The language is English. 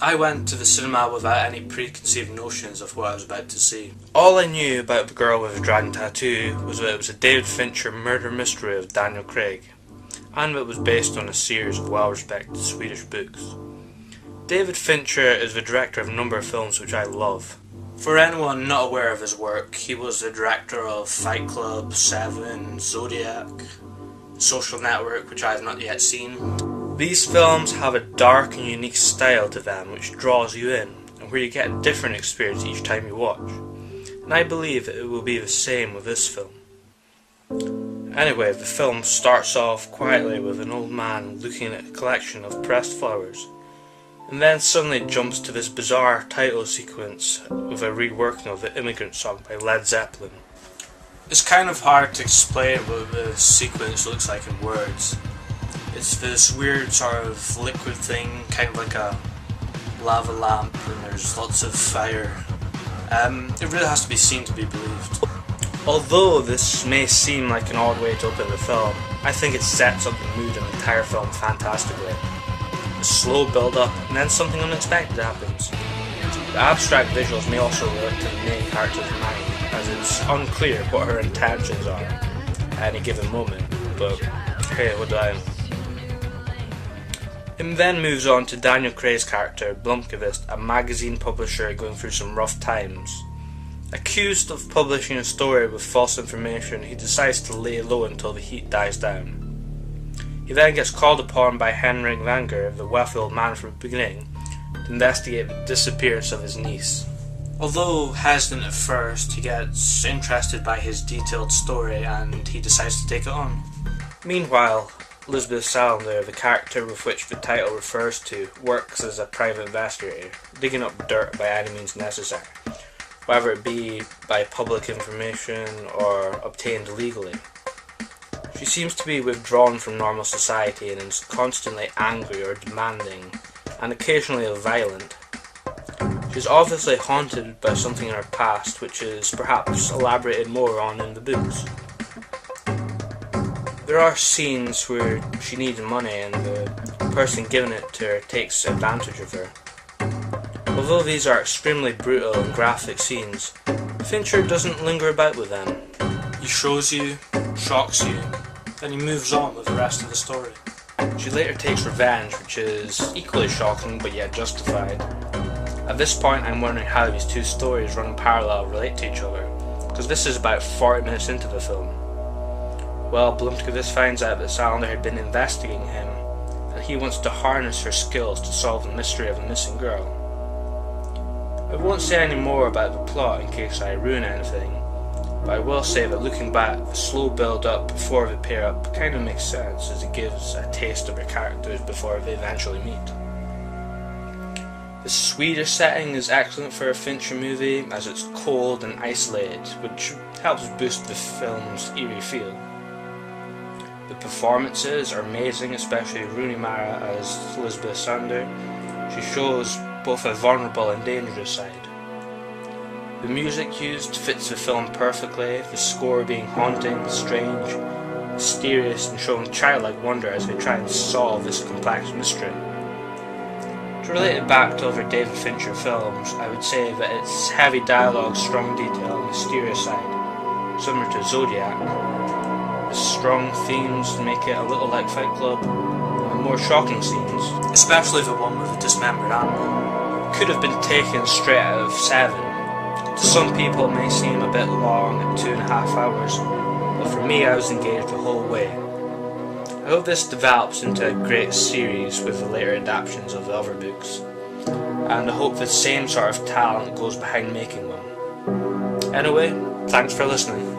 I went to the cinema without any preconceived notions of what I was about to see. All I knew about The Girl with a Dragon Tattoo was that it was a David Fincher murder mystery of Daniel Craig, and that it was based on a series of well-respected Swedish books. David Fincher is the director of a number of films which I love. For anyone not aware of his work, he was the director of Fight Club, Seven, Zodiac, Social Network, which I have not yet seen. These films have a dark and unique style to them which draws you in, and where you get a different experience each time you watch. And I believe that it will be the same with this film. Anyway, the film starts off quietly with an old man looking at a collection of pressed flowers, and then suddenly jumps to this bizarre title sequence with a reworking of the Immigrant Song by Led Zeppelin. It's kind of hard to explain what the sequence looks like in words. It's this weird sort of liquid thing, kind of like a lava lamp, and there's lots of fire. It really has to be seen to be believed. Although this may seem like an odd way to open the film, I think it sets up the mood of the entire film fantastically. A slow build up, and then something unexpected happens. The abstract visuals may also relate to the main character's mind, as it's unclear what her intentions are at any given moment, but hey, what do I know? It then moves on to Daniel Craig's character, Blomkvist, a magazine publisher going through some rough times. Accused of publishing a story with false information, he decides to lay low until the heat dies down. He then gets called upon by Henrik Vanger, the wealthy old man from the beginning, to investigate the disappearance of his niece. Although hesitant at first, he gets interested by his detailed story and he decides to take it on. Meanwhile, Lisbeth Salander, the character with which the title refers to, works as a private investigator, digging up dirt by any means necessary, whether it be by public information or obtained illegally. She seems to be withdrawn from normal society and is constantly angry or demanding, and occasionally violent. She is obviously haunted by something in her past, which is perhaps elaborated more on in the books. There are scenes where she needs money and the person giving it to her takes advantage of her. Although these are extremely brutal and graphic scenes, Fincher doesn't linger about with them. He shows you, shocks you, then he moves on with the rest of the story. She later takes revenge, which is equally shocking but yet justified. At this point I'm wondering how these two stories running parallel relate to each other, because this is about 40 minutes into the film. Well, Blomkvist finds out that Salander had been investigating him, and he wants to harness her skills to solve the mystery of a missing girl. I won't say any more about the plot in case I ruin anything, but I will say that looking back, the slow build up before they pair up kind of makes sense, as it gives a taste of their characters before they eventually meet. The Swedish setting is excellent for a Fincher movie, as it's cold and isolated, which helps boost the film's eerie feel. The performances are amazing, especially Rooney Mara as Lisbeth Salander. She shows both a vulnerable and dangerous side. The music used fits the film perfectly, the score being haunting, strange, mysterious, and showing childlike wonder as they try and solve this complex mystery. To relate it back to other David Fincher films, I would say that its heavy dialogue, strong detail, and mysterious side, similar to Zodiac. The strong themes make it a little like Fight Club, and more shocking scenes, especially the one with the dismembered animal, could have been taken straight out of Seven. To some people it may seem a bit long at 2.5 hours, but for me I was engaged the whole way. I hope this develops into a great series with the later adaptations of the other books, and I hope the same sort of talent goes behind making them. Anyway, thanks for listening.